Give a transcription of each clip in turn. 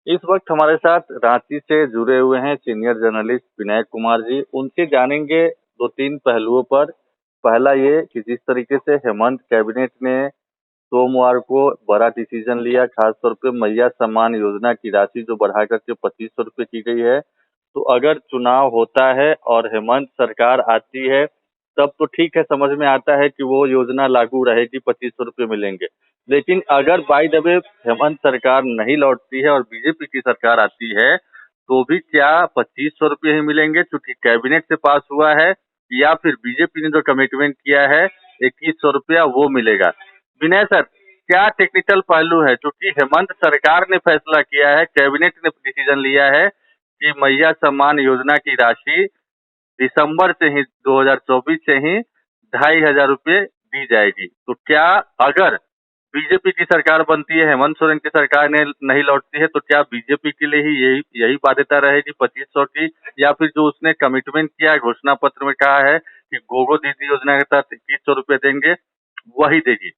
इस वक्त हमारे साथ रांची से जुड़े हुए हैं सीनियर जर्नलिस्ट विनायक कुमार जी। उनसे जानेंगे दो तीन पहलुओं पर। पहला ये कि जिस तरीके से हेमंत कैबिनेट ने सोमवार को बड़ा डिसीजन लिया, खासतौर पे मैया सम्मान योजना की राशि जो बढ़ा करके 2500 रुपये की गई है, तो अगर चुनाव होता है और हेमंत सरकार आती है तब तो ठीक है, समझ में आता है कि वो योजना लागू रहेगी, 2500 रुपये मिलेंगे। लेकिन अगर बाय द वे हेमंत सरकार नहीं लौटती है और बीजेपी की सरकार आती है तो भी क्या 2500 रुपये ही मिलेंगे चूंकि कैबिनेट से पास हुआ है, या फिर बीजेपी ने जो कमिटमेंट किया है 2100 रुपया वो मिलेगा? विनय सर, क्या टेक्निकल पहलू है? क्योंकि हेमंत सरकार ने फैसला किया है, कैबिनेट ने डिसीजन लिया है कि मैया सम्मान योजना की राशि दिसंबर से ही 2024 से ही 2500 रुपये दी जाएगी। तो क्या अगर बीजेपी की सरकार बनती है, हेमंत सोरेन की सरकार ने नहीं लौटती है, तो क्या बीजेपी के लिए ही यही बाध्यता रहेगी 2500 की, या फिर जो उसने कमिटमेंट किया है, घोषणा पत्र में कहा है कि गोगो दीदी योजना के तहत 2100 रुपये देंगे, वही देगी?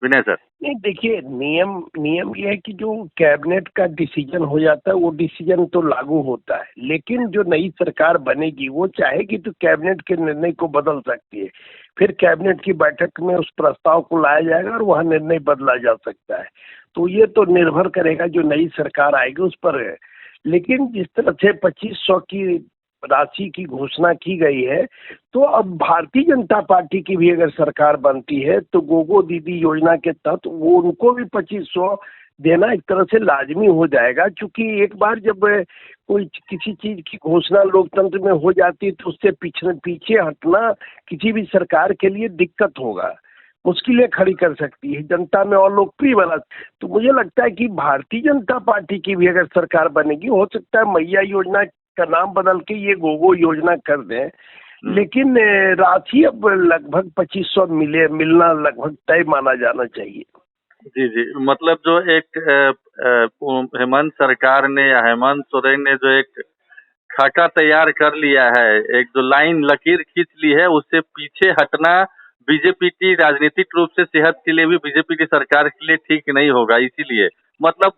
विनय सर। नहीं, देखिए, नियम नियम ये है कि जो कैबिनेट का डिसीजन हो जाता है वो डिसीजन तो लागू होता है, लेकिन जो नई सरकार बनेगी वो चाहेगी तो कैबिनेट के निर्णय को बदल सकती है। फिर कैबिनेट की बैठक में उस प्रस्ताव को लाया जाएगा और वहाँ निर्णय बदला जा सकता है। तो ये तो निर्भर करेगा जो नई सरकार आएगी उस पर है। लेकिन जिस तरह से 2500 की राशि की घोषणा की गई है, तो अब भारतीय जनता पार्टी की भी अगर सरकार बनती है तो गोगो दीदी योजना के तहत वो उनको भी 2500 देना एक तरह से लाजमी हो जाएगा। क्योंकि एक बार जब कोई किसी चीज की घोषणा लोकतंत्र में हो जाती है तो उससे पीछे हटना किसी भी सरकार के लिए दिक्कत होगा, मुश्किलें खड़ी कर सकती है, जनता में और लोकप्रिय बना। तो मुझे लगता है कि भारतीय जनता पार्टी की भी अगर सरकार बनेगी, हो सकता है मैया योजना का नाम बदल के ये गोगो योजना कर दें, लेकिन राशि अब लगभग 2500 मिलना लगभग तय माना जाना चाहिए। जी जी, मतलब जो एक हेमंत सरकार ने या हेमंत सोरेन ने जो एक खाका तैयार कर लिया है, एक जो लाइन लकीर खींच ली है, उससे पीछे हटना बीजेपी की राजनीतिक रूप से सेहत के लिए भी बीजेपी की सरकार के लिए ठीक नहीं होगा। इसीलिए मतलब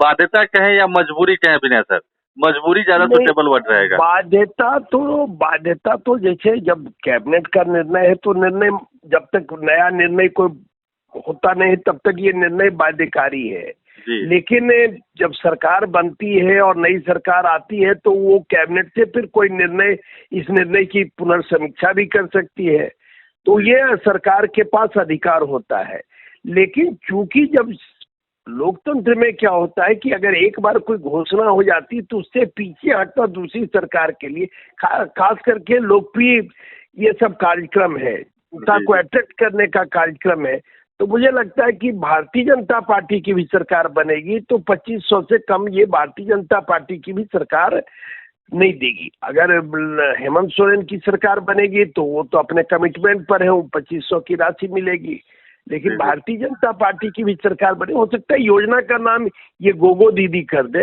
बाध्यता कहें या मजबूरी कहें विनय सर, मजबूरी ज्यादा सुटेबल वर्ड रहेगा। बाध्यता तो जैसे जब कैबिनेट का निर्णय है तो निर्णय जब तक नया निर्णय कोई होता नहीं तब तक ये निर्णय बाध्यकारी है। लेकिन जब सरकार बनती है और नई सरकार आती है तो वो कैबिनेट से फिर कोई निर्णय, इस निर्णय की पुनर्समीक्षा भी कर सकती है। तो ये सरकार के पास अधिकार होता है। लेकिन चूंकि जब लोकतंत्र में क्या होता है कि अगर एक बार कोई घोषणा हो जाती तो उससे पीछे हटना दूसरी सरकार के लिए खास करके लोकप्रिय ये सब कार्यक्रम है, जनता को अट्रैक्ट करने का कार्यक्रम है। तो मुझे लगता है कि भारतीय जनता पार्टी की भी सरकार बनेगी तो 2500 से कम ये भारतीय जनता पार्टी की भी सरकार नहीं देगी। अगर हेमंत सोरेन की सरकार बनेगी तो वो तो अपने कमिटमेंट पर है, वो 2500 की राशि मिलेगी। लेकिन भारतीय जनता पार्टी की भी सरकार बने, हो सकता है योजना का नाम ये गोगो दीदी कर दे,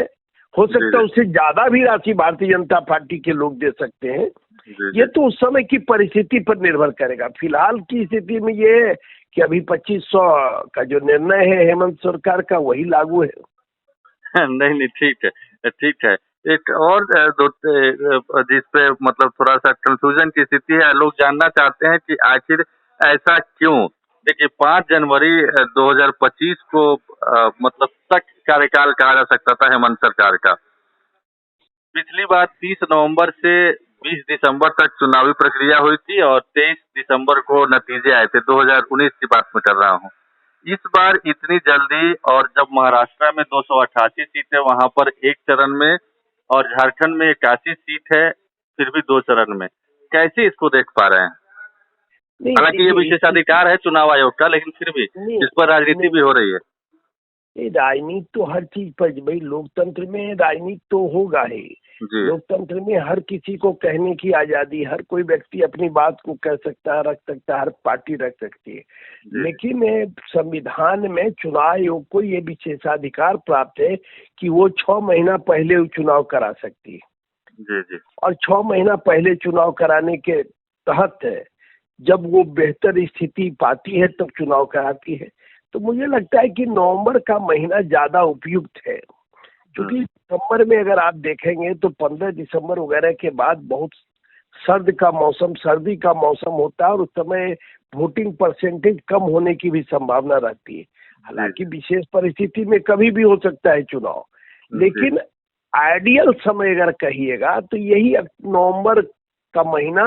हो सकता है उससे ज्यादा भी राशि भारतीय जनता पार्टी के लोग दे सकते हैं। ये तो उस समय की परिस्थिति पर निर्भर करेगा। फिलहाल की स्थिति में ये है कि अभी 2500 का जो निर्णय है हेमंत सरकार का वही लागू है। नहीं नहीं, ठीक है ठीक है। एक और जिसपे मतलब थोड़ा सा कंफ्यूजन की स्थिति है, लोग जानना चाहते हैं कि आखिर ऐसा क्यों। देखिए 5 जनवरी 2025 को मतलब तक कार्यकाल कहा जा सकता था हेमंत सरकार का। पिछली बार 30 नवंबर से 20 दिसंबर तक चुनावी प्रक्रिया हुई थी और 23 दिसंबर को नतीजे आए थे। 2019 की बात मैं कर रहा हूँ। इस बार इतनी जल्दी, और जब महाराष्ट्र में 288 सीट है वहां पर एक चरण में, और झारखंड में 81 सीट है फिर भी 2 चरण में, कैसे इसको देख पा रहे हैं? हालांकि ये विशेषाधिकार है चुनाव आयोग का, लेकिन फिर भी इस पर राजनीति भी हो रही है। राजनीति तो हर चीज पर, भाई लोकतंत्र में राजनीति तो होगा ही। लोकतंत्र में हर किसी को कहने की आजादी, हर कोई व्यक्ति अपनी बात को कह सकता है, रख सकता है, हर पार्टी रख सकती है। लेकिन संविधान में चुनाव आयोग को ये विशेषाधिकार प्राप्त है कि वो 6 महीना पहले चुनाव करा सकती है। और 6 महीना पहले चुनाव कराने के तहत जब वो बेहतर स्थिति पाती है तब चुनाव कराती है। तो मुझे लगता है कि नवंबर का महीना ज्यादा उपयुक्त है, क्योंकि दिसंबर में अगर आप देखेंगे तो 15 दिसंबर वगैरह के बाद बहुत सर्दी का मौसम होता है और उस समय वोटिंग परसेंटेज कम होने की भी संभावना रहती है। हालांकि विशेष परिस्थिति में कभी भी हो सकता है चुनाव, लेकिन आइडियल समय अगर कहिएगा तो यही नवंबर का महीना,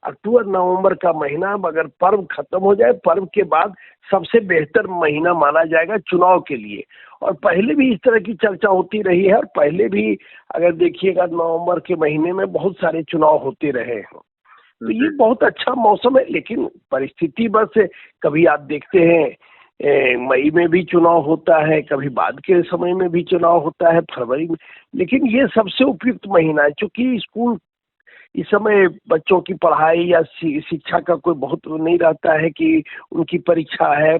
अक्टूबर नवंबर का महीना, अगर पर्व खत्म हो जाए, पर्व के बाद सबसे बेहतर महीना माना जाएगा चुनाव के लिए। और पहले भी इस तरह की चर्चा होती रही है और पहले भी अगर देखिएगा नवंबर के महीने में बहुत सारे चुनाव होते रहे हैं, तो ये बहुत अच्छा मौसम है। लेकिन परिस्थिति बस, कभी आप देखते हैं मई में भी चुनाव होता है, कभी बाद के समय में भी चुनाव होता है, फरवरी में, लेकिन ये सबसे उपयुक्त महीना है। चूंकि स्कूल इस समय बच्चों की पढ़ाई या शिक्षा का कोई बहुत नहीं रहता है कि उनकी परीक्षा है,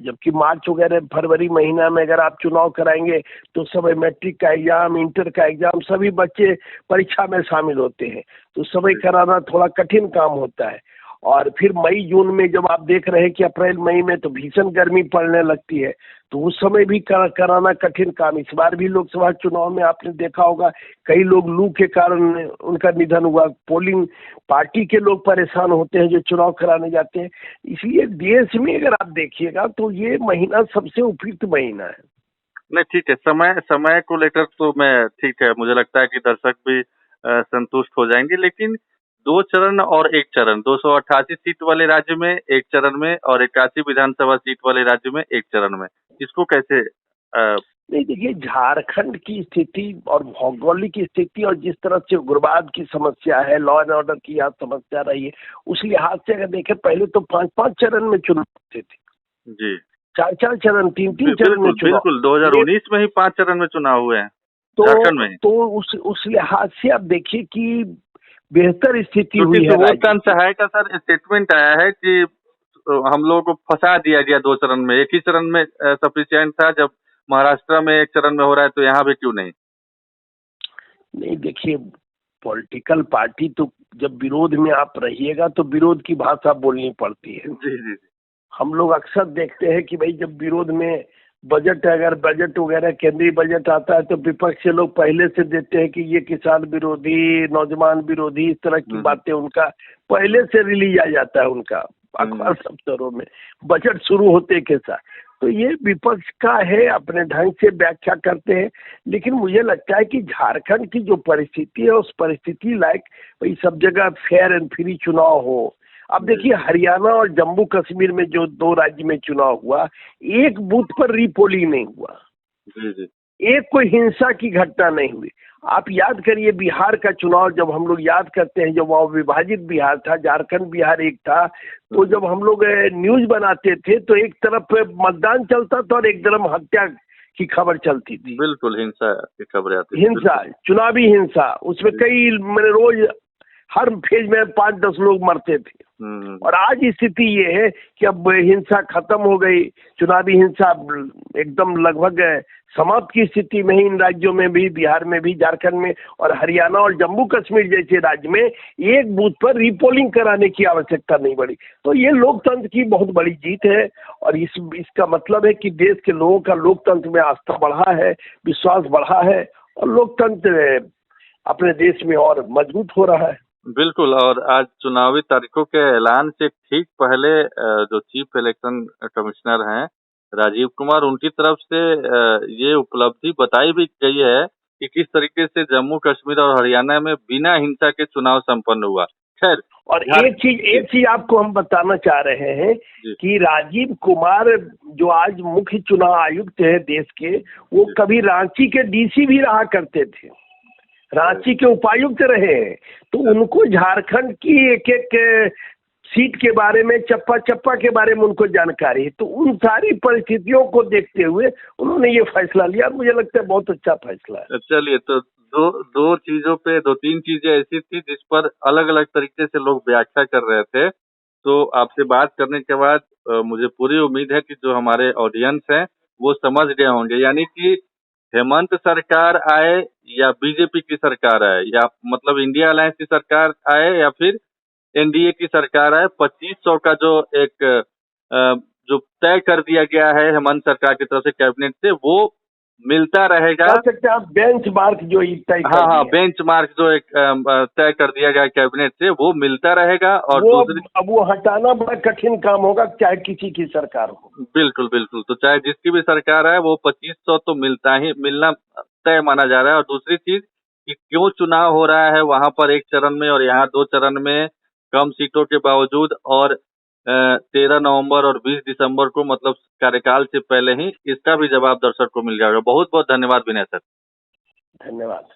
जबकि मार्च वगैरह फरवरी महीना में अगर आप चुनाव कराएंगे तो समय मैट्रिक का एग्जाम, इंटर का एग्जाम, सभी बच्चे परीक्षा में शामिल होते हैं, तो समय कराना थोड़ा कठिन काम होता है। और फिर मई जून में जब आप देख रहे हैं कि अप्रैल मई में तो भीषण गर्मी पड़ने लगती है, तो उस समय भी कराना कठिन काम। इस बार भी लोकसभा चुनाव में आपने देखा होगा कई लोग लू के कारण उनका निधन हुआ, पोलिंग पार्टी के लोग परेशान होते हैं जो चुनाव कराने जाते हैं। इसलिए देश में अगर आप देखिएगा तो ये महीना सबसे उपयुक्त महीना है। नहीं, ठीक है, समय को लेकर तो मैं ठीक है, मुझे लगता है कि दर्शक भी संतुष्ट हो जाएंगे। लेकिन 2 चरण और 1 चरण, 288 सीट वाले राज्य में 1 चरण में और 81 विधानसभा सीट वाले राज्य में 1 चरण में, इसको कैसे नहीं, देखिए झारखंड की स्थिति और भौगोलिक स्थिति और जिस तरह से उग्रवाद की समस्या है, लॉ एंड ऑर्डर की यहाँ समस्या रही है, उस लिहाज से अगर देखें पहले तो 5-5 चरण में चुनाव होते थे जी, 4-4 चरण, 3-3 चरण में चुनाव। बिल्कुल 2019 में ही 5 चरण में चुनाव हुए हैं झारखंड में। तो उस लिहाज से आप देखिए कि बेहतर स्थिति हुई है। सुबोध सहाय का सर स्टेटमेंट आया है कि हम लोगों को फंसा दिया गया 2 चरण में, 1 ही चरण में सफिशिएंट था, जब महाराष्ट्र में 1 चरण में हो रहा है तो यहाँ भी क्यों नहीं? नहीं, देखिए पॉलिटिकल पार्टी तो जब विरोध में आप रहिएगा तो विरोध की भाषा बोलनी पड़ती है। जी जी। हम लोग अक्सर देखते हैं कि भाई जब विरोध में अगर बजट वगैरह केंद्रीय बजट आता है तो विपक्ष के लोग पहले से देते हैं कि ये किसान विरोधी, नौजवान विरोधी, इस तरह की बातें उनका पहले से रिलीज आ जाता है उनका अखबार दफ्तरों में बजट शुरू होते के साथ। तो ये विपक्ष का है, अपने ढंग से व्याख्या करते हैं। लेकिन मुझे लगता है कि झारखंड की जो परिस्थिति है उस परिस्थिति लायक भाई सब जगह फेयर एंड फ्री चुनाव हो। अब देखिए हरियाणा और जम्मू कश्मीर में जो 2 राज्य में चुनाव हुआ, एक बूथ पर रीपोलिंग नहीं हुआ, एक कोई हिंसा की घटना नहीं हुई। आप याद करिए बिहार का चुनाव, जब हम लोग याद करते हैं जब वहाँ विभाजित बिहार था, झारखंड बिहार एक था, तो जब हम लोग न्यूज बनाते थे तो एक तरफ मतदान चलता था और एक तरफ हत्या की खबर चलती थी। बिल्कुल हिंसा की खबरें आती, हिंसा, चुनावी हिंसा, उसमें कई रोज हर फेज में 5-10 लोग मरते थे। और आज स्थिति ये है कि अब हिंसा खत्म हो गई, चुनावी हिंसा एकदम लगभग समाप्त की स्थिति में ही इन राज्यों में भी, बिहार में भी, झारखंड में और हरियाणा और जम्मू कश्मीर जैसे राज्य में एक बूथ पर रीपोलिंग कराने की आवश्यकता नहीं पड़ी। तो ये लोकतंत्र की बहुत बड़ी जीत है और इसका मतलब है कि देश के लोगों का लोकतंत्र में आस्था बढ़ा है, विश्वास बढ़ा है और लोकतंत्र अपने देश में और मजबूत हो रहा है। बिल्कुल। और आज चुनावी तारीखों के ऐलान से ठीक पहले जो चीफ इलेक्शन कमिश्नर हैं राजीव कुमार, उनकी तरफ से ये उपलब्धि बताई भी गई है कि किस तरीके से जम्मू कश्मीर और हरियाणा में बिना हिंसा के चुनाव संपन्न हुआ। खैर, और एक चीज आपको हम बताना चाह रहे हैं कि राजीव कुमार जो आज मुख्य चुनाव आयुक्त है देश के, वो कभी रांची के डीसी भी रहा करते थे, रांची के उपायुक्त रहे हैं। तो उनको झारखंड की एक सीट के बारे में, चप्पा के बारे में उनको जानकारी है। तो उन सारी परिस्थितियों को देखते हुए उन्होंने ये फैसला लिया, मुझे लगता है बहुत अच्छा फैसला है। चलिए, तो दो चीजों पे 2-3 चीजें ऐसी थी जिस पर अलग अलग तरीके से लोग व्याख्या कर रहे थे। तो आपसे बात करने के बाद मुझे पूरी उम्मीद है कि जो हमारे ऑडियंस हैं वो समझ गए होंगे, यानी कि हेमंत सरकार आए या बीजेपी की सरकार आए, या मतलब इंडिया अलायंस की सरकार आए या फिर एनडीए की सरकार आए, 2500 का जो एक जो तय कर दिया गया है हेमंत सरकार की तरफ से कैबिनेट से, वो मिलता रहेगा। कह सकते हैं आप बेंच मार्क जो तय कर हाँ, बेंच मार्क जो एक तय कर दिया गया कैबिनेट से, वो मिलता रहेगा। और दूसरी, अब वो हटाना बड़ा कठिन काम होगा, चाहे किसी की सरकार हो। बिल्कुल बिल्कुल, तो चाहे जिसकी भी सरकार है वो 2500 तो मिलना तय माना जा रहा है। और दूसरी चीज कि क्यों चुनाव हो रहा है वहां पर एक चरण में और यहाँ 2 चरण में कम सीटों के बावजूद, और 13 नवंबर और 20 दिसंबर को, मतलब कार्यकाल से पहले ही, इसका भी जवाब दर्शक को मिल जाएगा। बहुत बहुत धन्यवाद विनय सर। धन्यवाद।